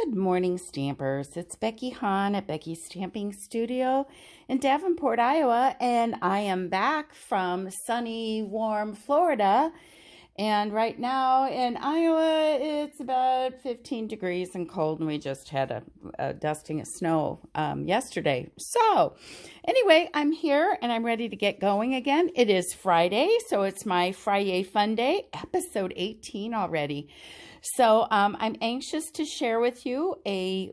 Good morning, Stampers. It's Becky Hahn at Becky's Stamping Studio in Davenport, Iowa, and I am back from sunny, warm Florida. And right now in Iowa, it's about 15 degrees and cold, and we just had a dusting of snow yesterday. So anyway, I'm here and I'm ready to get going again. It is Friday, so it's my Friday Fun Day, episode 18 already. So I'm anxious to share with you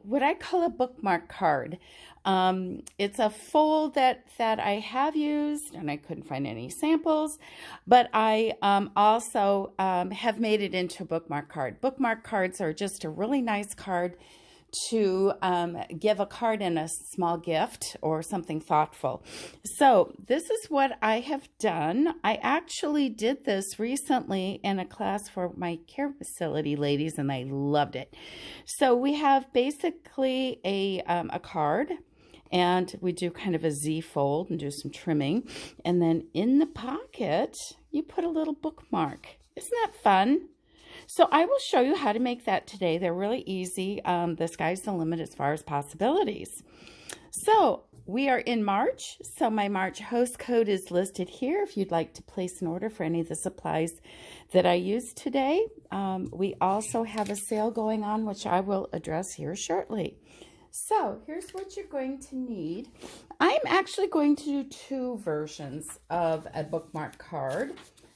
what I call a bookmark card. It's a fold that I have used, and I couldn't find any samples, but I also have made it into a bookmark card. Bookmark cards are just a really nice card to give a card in a small gift or something thoughtful. So this is what I have done. I actually did this recently in a class for my care facility ladies, and I loved it. So we have basically a card, and we do kind of a Z fold and do some trimming. And then in the pocket, you put a little bookmark. Isn't that fun? So I will show you how to make that today. They're really easy. The sky's the limit as far as possibilities. So we are in March. So my March host code is listed here if you'd like to place an order for any of the supplies that I use today. We also have a sale going on, which I will address here shortly. So here's what you're going to need. I'm actually going to do two versions of a bookmark card.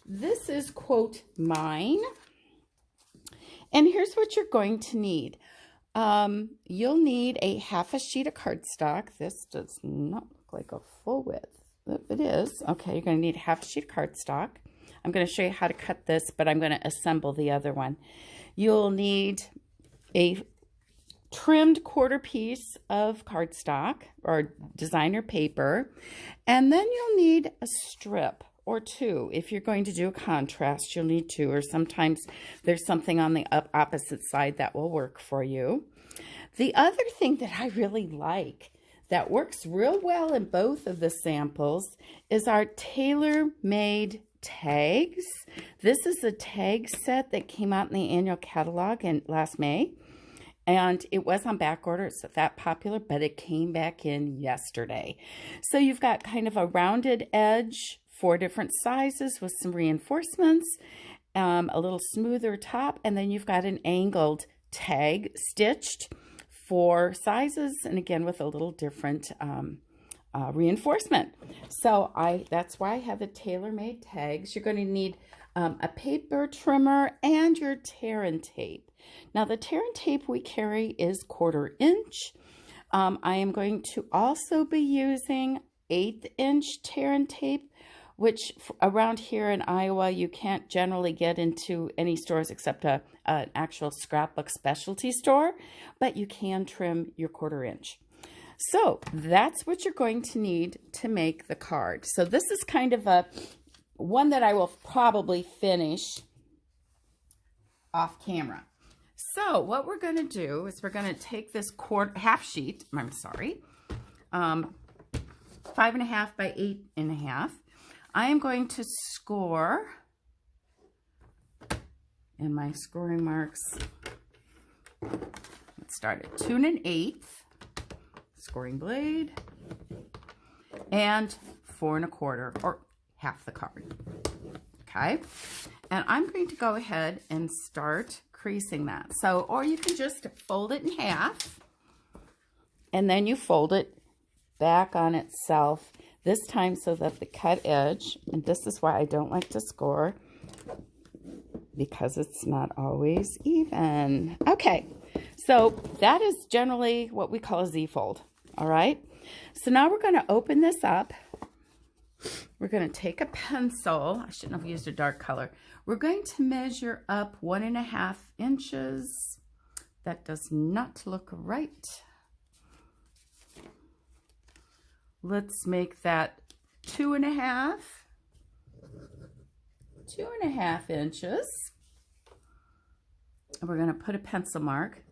This is, quote, mine. And here's what you're going to need. You'll need a half a sheet of cardstock. This does not look like a full width. It is. Okay, you're going to need half a sheet of cardstock. I'm going to show you how to cut this, but I'm going to assemble the other one. You'll need a trimmed quarter piece of cardstock or designer paper, and then you'll need a strip or two. If you're going to do a contrast, you'll need two, or sometimes there's something on the opposite side that will work for you. The other thing that I really like that works real well in both of the samples is our tailor-made tags. This is a tag set that came out in the annual catalog in last May. And it was on back order. It's not that popular, but it came back in yesterday. So you've got kind of a rounded edge, 4 different sizes with some reinforcements, a little smoother top, and then you've got an angled tag stitched 4 sizes, and again with a little different reinforcement. So that's why I have the tailor-made tags. You're going to need a paper trimmer and your tear and tape. Now the tear and tape we carry is 1/4 inch. I am going to also be using 1/8 inch tear and tape, which around here in Iowa you can't generally get into any stores except an actual scrapbook specialty store, but you can trim your 1/4 inch. So that's what you're going to need to make the card. So this is kind of one that I will probably finish off camera. So what we're going to do is we're going to take this half sheet, 5.5 by 8.5. I am going to score, and my scoring marks, let's start at 2 1/8, scoring blade, and 4 1/4, or half the card. Okay, and I'm going to go ahead and start creasing that. So, or you can just fold it in half, and then you fold it back on itself, this time so that the cut edge, and this is why I don't like to score, because it's not always even. Okay, so that is generally what we call a Z-fold. All right, so now we're going to open this up. We're going to take a pencil. I shouldn't have used a dark color. We're going to measure up 1.5 inches. That does not look right. Let's make that 2.5 inches. And we're going to put a pencil mark.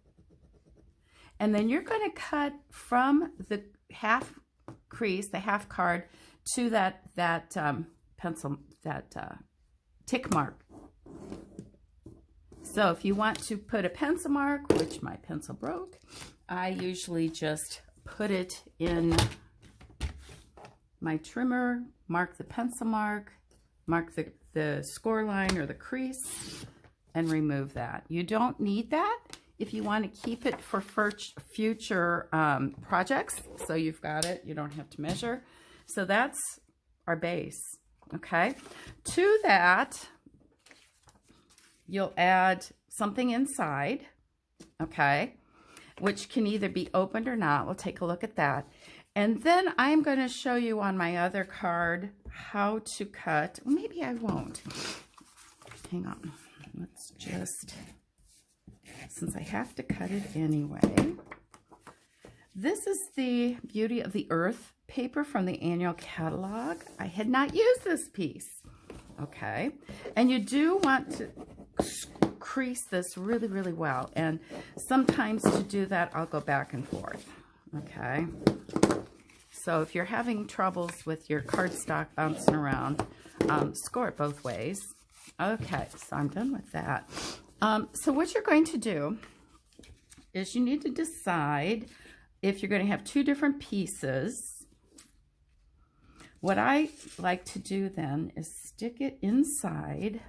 And then you're going to cut from the half crease, the half card, to that tick mark. So if you want to put a pencil mark, which my pencil broke, I usually just put it in my trimmer, mark the pencil mark the score line or the crease, and remove that. You don't need that if you want to keep it for future projects. So you've got it, you don't have to measure. So that's our base, okay? To that, you'll add something inside, okay? Which can either be opened or not. We'll take a look at that. And then I'm going to show you on my other card how to cut. Well, maybe I won't. Hang on. Let's just, since I have to cut it anyway. This is the Beauty of the Earth paper from the annual catalog. I had not used this piece. Okay. And you do want to crease this really, really well. And sometimes to do that, I'll go back and forth. Okay. So if you're having troubles with your cardstock bouncing around, score it both ways. Okay, so I'm done with that. So what you're going to do is you need to decide if you're going to have two different pieces. What I like to do then is stick it inside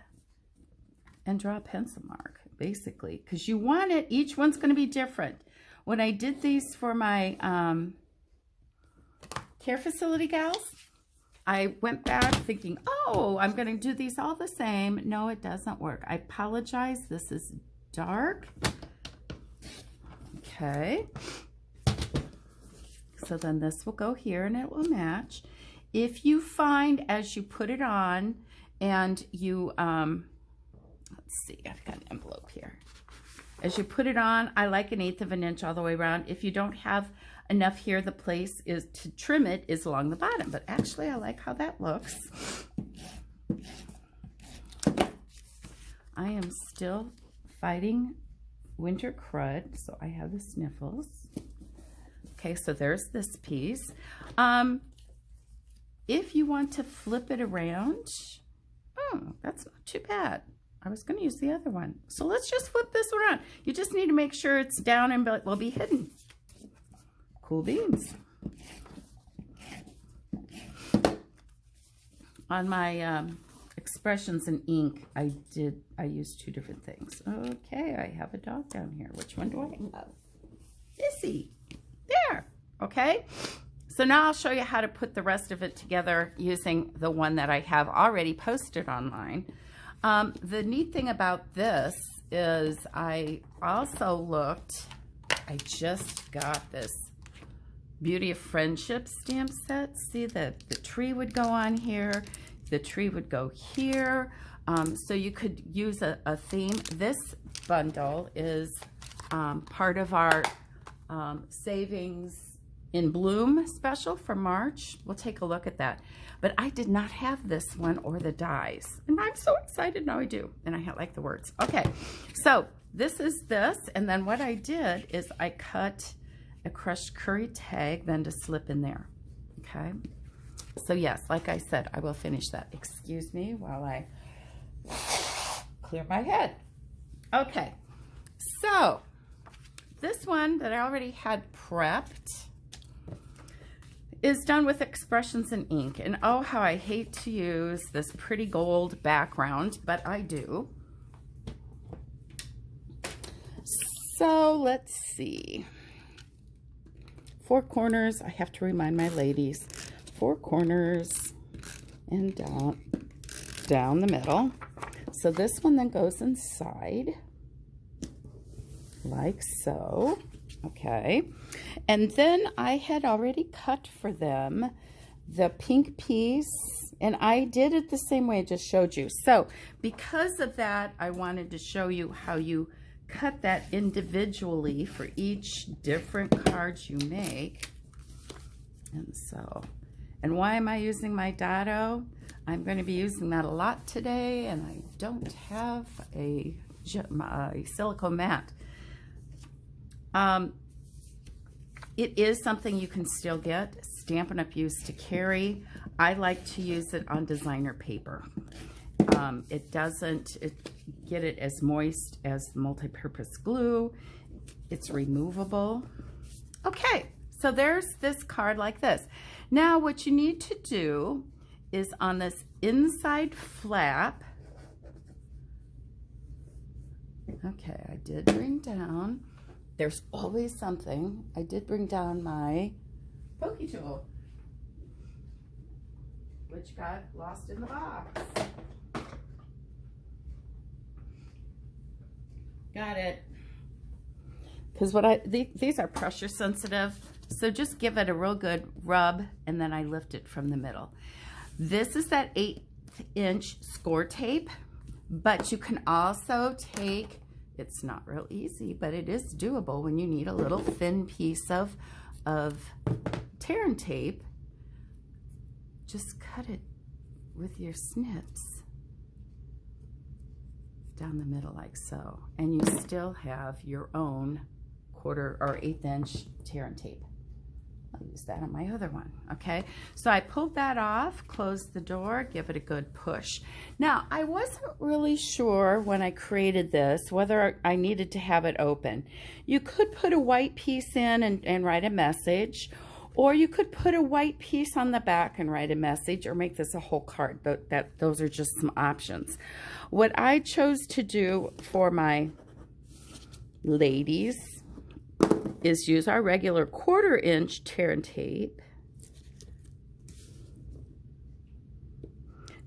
and draw a pencil mark, basically, because you want it, each one's going to be different. When I did these for my care facility gals, I went back thinking, oh, I'm going to do these all the same. No, it doesn't work. I apologize. This is dark. Okay. So then this will go here and it will match. If you find as you put it on and you, let's see, I've got an envelope here. As you put it on, I like 1/8 of an inch all the way around. If you don't have enough here, the place is to trim it is along the bottom, but actually I like how that looks. I am still fighting winter crud, so I have the sniffles. Okay, so there's this piece. If you want to flip it around, oh, that's not too bad. I was going to use the other one. So let's just flip this around. You just need to make sure it's down and will be hidden. Cool beans. On my expressions in ink, I used two different things. Okay, I have a dog down here. Which one do I have? Missy. There. Okay. So now I'll show you how to put the rest of it together using the one that I have already posted online. The neat thing about this is I also looked, I just got this Beauty of Friendship stamp set. See that the tree would go on here, the tree would go here. So you could use a theme. This bundle is part of our Savings in Bloom special for March. We'll take a look at that. But I did not have this one or the dies. And I'm so excited. Now I do. And I like the words. Okay. So this is this. And then what I did is I cut a crushed curry tag then to slip in there. Okay. So yes, like I said, I will finish that. Excuse me while I clear my head. Okay. So this one that I already had prepped is done with expressions in ink. And oh, how I hate to use this pretty gold background, but I do. So let's see. 4 corners, I have to remind my ladies, 4 corners and down the middle. So this one then goes inside like so. Okay, and then I had already cut for them the pink piece, and I did it the same way I just showed you. So because of that, I wanted to show you how you cut that individually for each different cards you make. And so, and why am I using my dado? I'm going to be using that a lot today, and I don't have a silicone mat. It is something you can still get. Stampin' Up! Used to carry. I like to use it on designer paper. It doesn't get it as moist as multi-purpose glue. It's removable. Okay, so there's this card like this. Now what you need to do is on this inside flap, okay, I did bring down, there's always something. I did bring down my pokey tool, which got lost in the box. Got it. Because these are pressure sensitive, so just give it a real good rub, and then I lift it from the middle. This is that 1/8" score tape, but you can also take, it's not real easy, but it is doable when you need a little thin piece of tear and tape. Just cut it with your snips down the middle like so, and you still have your own 1/4 or 1/8" tear and tape. I'll use that on my other one. Okay, so I pulled that off, closed the door, give it a good push. Now I wasn't really sure when I created this whether I needed to have it open. You could put a white piece in and write a message, or you could put a white piece on the back and write a message, or make this a whole card. Those are just some options. What I chose to do for my ladies is use our regular 1/4" tear and tape.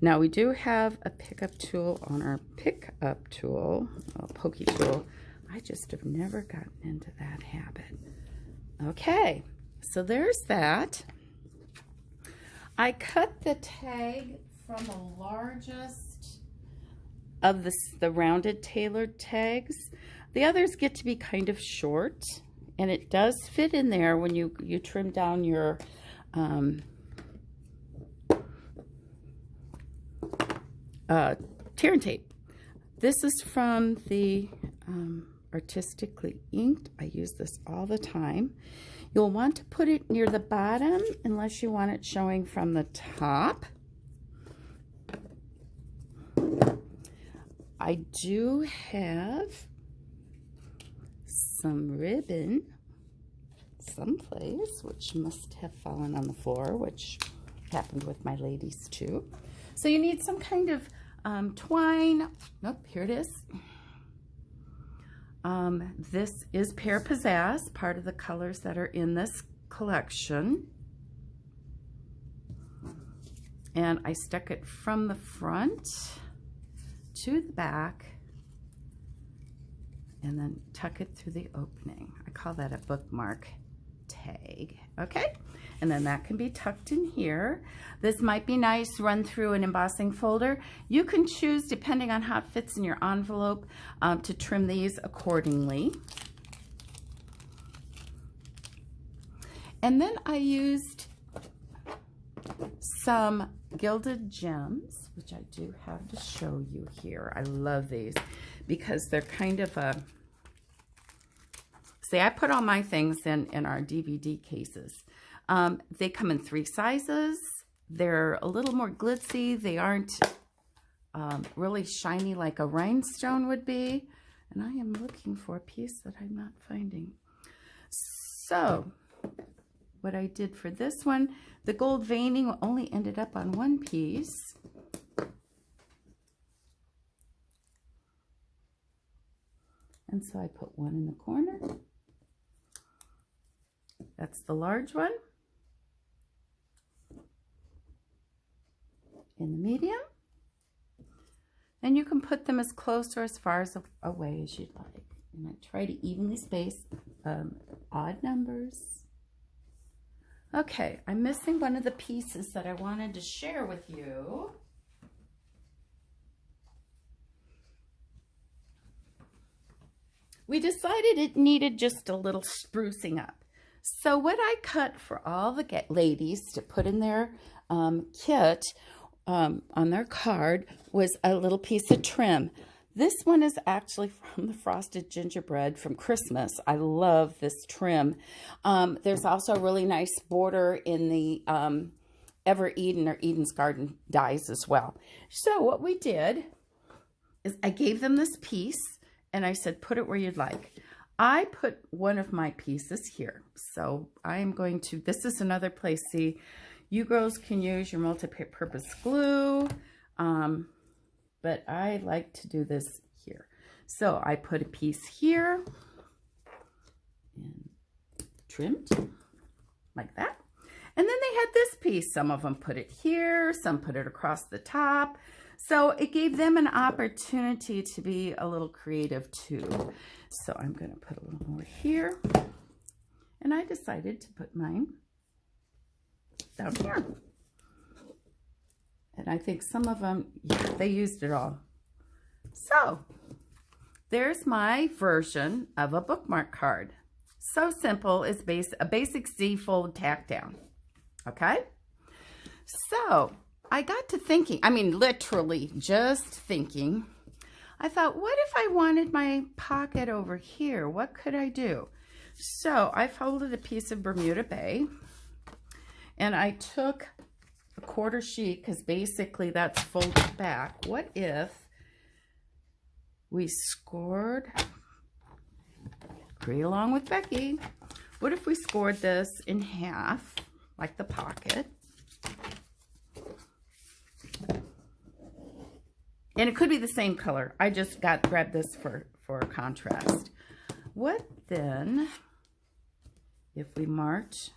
Now we do have a pickup tool on our pickup tool, a pokey tool. I just have never gotten into that habit. Okay, so there's that. I cut the tag from the largest of the rounded tailored tags. The others get to be kind of short, and it does fit in there when you trim down your tear and tape. This is from the Artistically Inked. I use this all the time. You'll want to put it near the bottom unless you want it showing from the top. I do have some ribbon someplace, which must have fallen on the floor, which happened with my ladies too. So you need some kind of twine. Nope, here it is. This is Pear Pizzazz, part of the colors that are in this collection. And I stuck it from the front to the back and then tuck it through the opening. I call that a bookmark tag, okay? And then that can be tucked in here. This might be nice, run through an embossing folder. You can choose, depending on how it fits in your envelope, to trim these accordingly. And then I used some gilded gems, which I do have to show you here. I love these because they're kind of a, see, I put all my things in our DVD cases. They come in 3 sizes. They're a little more glitzy. They aren't really shiny like a rhinestone would be. And I am looking for a piece that I'm not finding. So what I did for this one, the gold veining only ended up on 1 piece. And so I put 1 in the corner. That's the large one. In the medium. And you can put them as close or as far as away as you'd like. And I try to evenly space odd numbers. Okay, I'm missing one of the pieces that I wanted to share with you. We decided it needed just a little sprucing up. So what I cut for all the ladies to put in their kit on their card was a little piece of trim. This one is actually from the Frosted Gingerbread from Christmas. I love this trim. There's also a really nice border in the ever Eden or Eden's Garden dies as well. So what we did is I gave them this piece and I said, put it where you'd like. I put one of my pieces here. So I am going to, this is another place. See, you girls can use your multi-purpose glue, but I like to do this here. So I put a piece here and trimmed like that. And then they had this piece. Some of them put it here, some put it across the top. So it gave them an opportunity to be a little creative too. So I'm going to put a little more here. And I decided to put mine down here. And I think some of them, yeah, they used it all. So there's my version of a bookmark card. So simple, it's a basic Z-fold tack down. Okay? So I got to thinking, I mean, literally just thinking. I thought, what if I wanted my pocket over here? What could I do? So I folded a piece of Bermuda Bay and I took a quarter sheet because basically that's folded back. What if we scored, agree along with Becky, what if we scored this in half, like the pocket? And it could be the same color. I just grabbed this for contrast. What then if we marked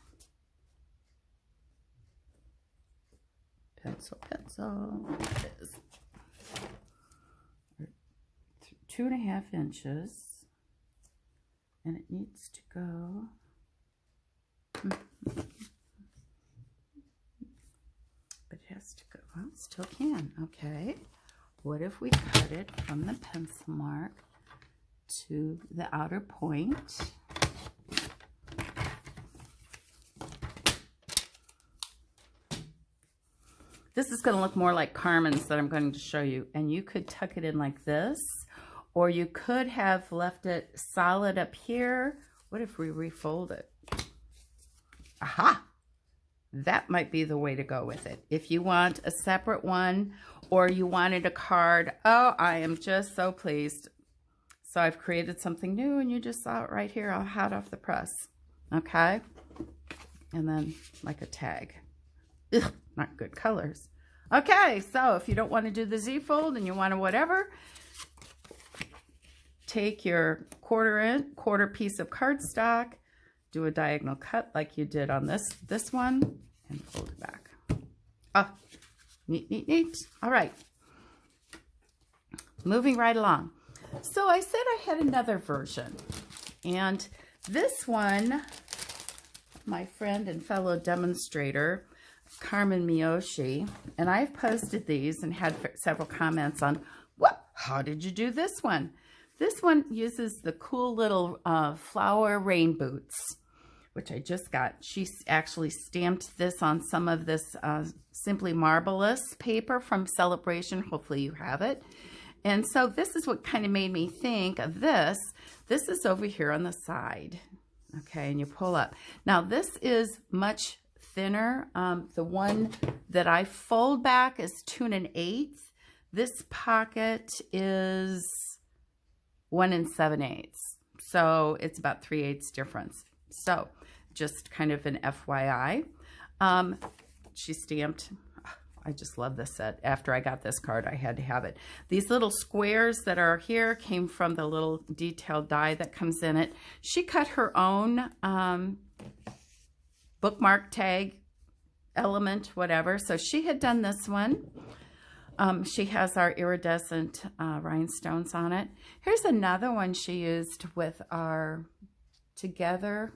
pencil, it is 2.5 inches, and it needs to go but it has to go, well, it still can. Okay, what if we cut it from the pencil mark to the outer point? This is going to look more like Carmen's that I'm going to show you. And you could tuck it in like this, or you could have left it solid up here. What if we refold it? Aha! That might be the way to go with it. If you want a separate one, or you wanted a card, oh, I am just so pleased. So I've created something new, and you just saw it right here, all hot off the press. Okay? And then like a tag. Ugh, not good colors. Okay, so if you don't want to do the Z-fold and you want to whatever, take your quarter piece of cardstock, do a diagonal cut like you did on this one, and fold it back. Ah, neat, neat, neat. All right. Moving right along. So I said I had another version, and this one, my friend and fellow demonstrator, Carmen Miyoshi, and I've posted these and had several comments on, what? How did you do this one? This one uses the cool little flower rain boots, which I just got. She actually stamped this on some of this Simply Marvelous paper from Celebration. Hopefully you have it. And so this is what kind of made me think of this. This is over here on the side. Okay, and you pull up. Now this is much thinner. The one that I fold back is 2 1/8. This pocket is 1 7/8. So it's about 3/8 difference. So just kind of an FYI. She stamped, I just love this set. After I got this card, I had to have it. These little squares that are here came from the little detailed die that comes in it. She cut her own bookmark tag element, whatever. So she had done this one. She has our iridescent rhinestones on it. Here's another one she used with our Together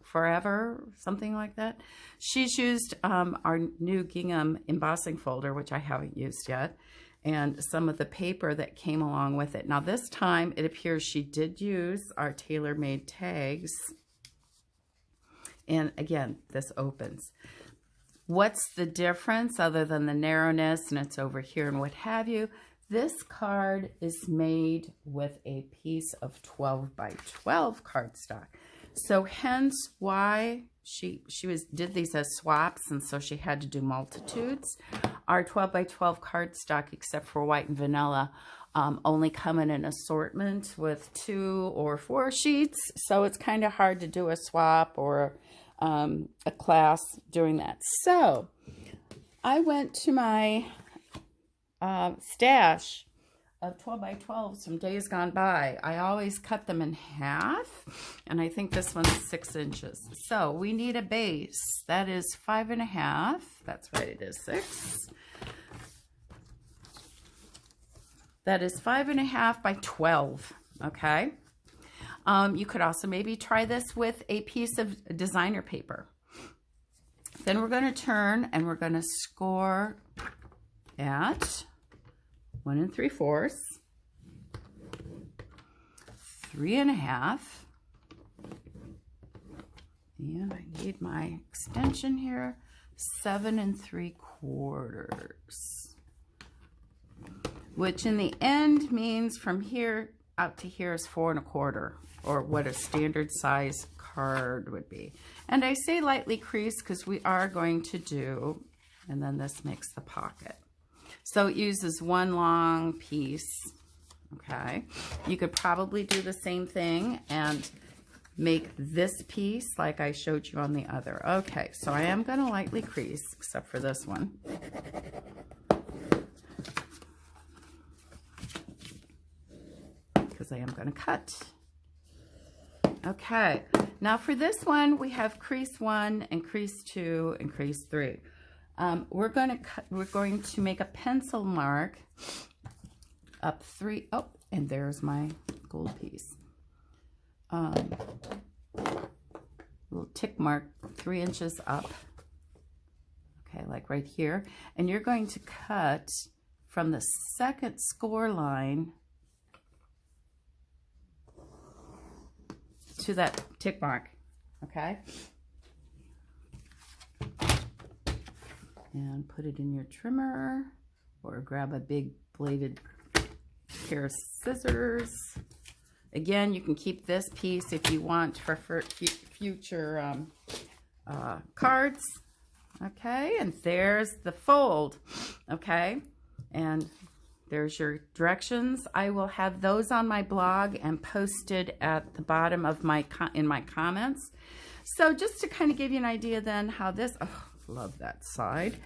Forever, something like that. She's used our new gingham embossing folder, which I haven't used yet, and some of the paper that came along with it. Now this time it appears she did use our tailor-made tags. And again, this opens. What's the difference other than the narrowness and it's over here and what have you? This card is made with a piece of 12 by 12 cardstock. So hence why she did these as swaps, and so she had to do multitudes. Our 12 by 12 cardstock, except for white and vanilla, only come in an assortment with 2 or 4 sheets, so it's kind of hard to do a swap or a class doing that. So I went to my stash of 12 by 12 some days gone by. I always cut them in half, and I think this one's 6 inches. So we need a base. That is 5.5. That's right, it is 6. That is 5.5 by 12, okay? You could also maybe try this with a piece of designer paper. Then we're going to turn and we're going to score at 1 3/4, 3.5, and I need my extension here, 7 3/4, which in the end means from here out to here is 4 1/4, or what a standard size card would be. And I say lightly crease because we are going to do, and then this makes the pocket. So it uses one long piece, okay? You could probably do the same thing and make this piece like I showed you on the other. Okay, so I am going to lightly crease, except for this one. Because I am going to cut. Okay, now for this one, we have crease 1 and crease 2 and crease 3. We're going to make a pencil mark up 3. Oh, and there's my gold piece. Little tick mark 3 inches up. Okay, like right here. And you're going to cut from the second score line to that tick mark. Okay. And put it in your trimmer, or grab a big bladed pair of scissors. Again, you can keep this piece if you want for future cards. Okay, and there's the fold. Okay, and there's your directions. I will have those on my blog and posted at the bottom of my comments. So just to kind of give you an idea then how this, oh, love that side.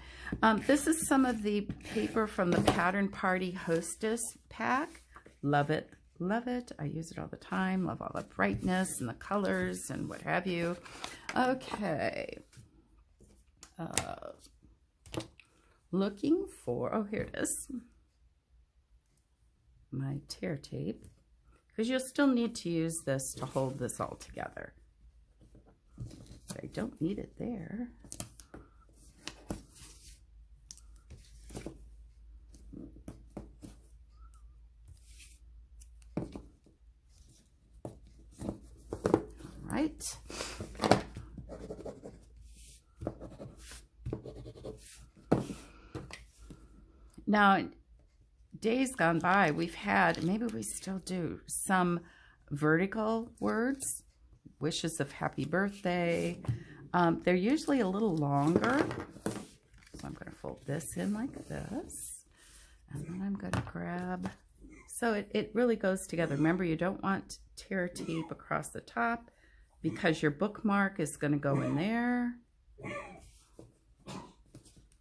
This is some of the paper from the Pattern Party Hostess pack. Love it, love it. I use it all the time. Love all the brightness and the colors and what have you. Okay. Looking for, oh, here it is. My tear tape, because you'll still need to use this to hold this all together. But I don't need it there. All right. Now, days gone by, we've had, maybe we still do, some vertical words, wishes of happy birthday. They're usually a little longer. So I'm going to fold this in like this. And then I'm going to grab, so it really goes together. Remember, you don't want tear tape across the top because your bookmark is going to go in there.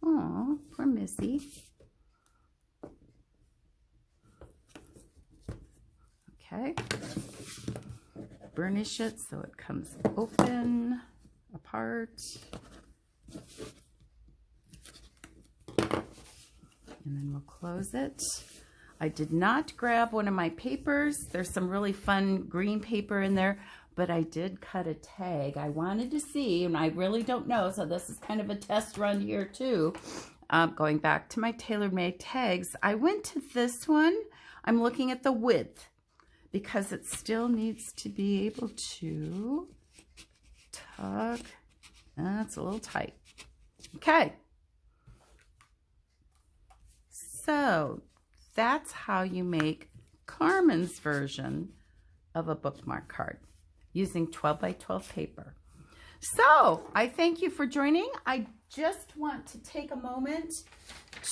Oh, poor Missy. Okay, burnish it so it comes open, apart, and then we'll close it. I did not grab one of my papers. There's some really fun green paper in there, but I did cut a tag. I wanted to see, and I really don't know, so this is kind of a test run here too. Going back to my tailor-made tags, I went to this one. I'm looking at the width, because it still needs to be able to tuck. That's a little tight. Okay. So that's how you make Carmen's version of a bookmark card using 12 by 12 paper. So I thank you for joining. I just want to take a moment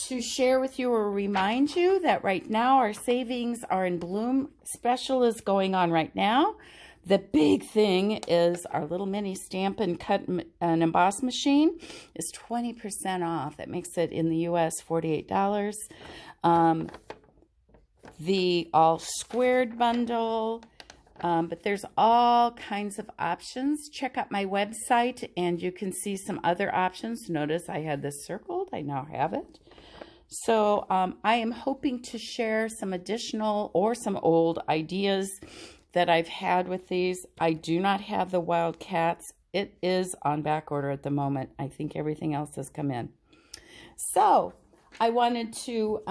to share with you or remind you that right now our savings are in bloom. Special is going on right now. The big thing is our little mini stamp and cut and emboss machine is 20% off. That makes it in the US $48. The all squared bundle, but there's all kinds of options. Check out my website and you can see some other options. Notice I had this circled. I now have it. So I am hoping to share some additional or some old ideas that I've had with these. I do not have the Wildcats. It is on back order at the moment. I think everything else has come in. So I wanted to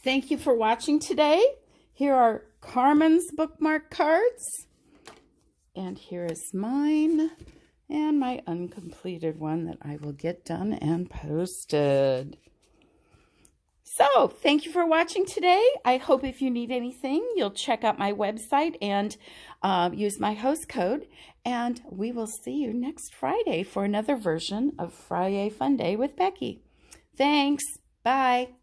thank you for watching today. Here are Carmen's bookmark cards. And here is mine and my uncompleted one that I will get done and posted. So, thank you for watching today. I hope if you need anything, you'll check out my website and use my host code. And we will see you next Friday for another version of Friday Fun Day with Becky. Thanks. Bye.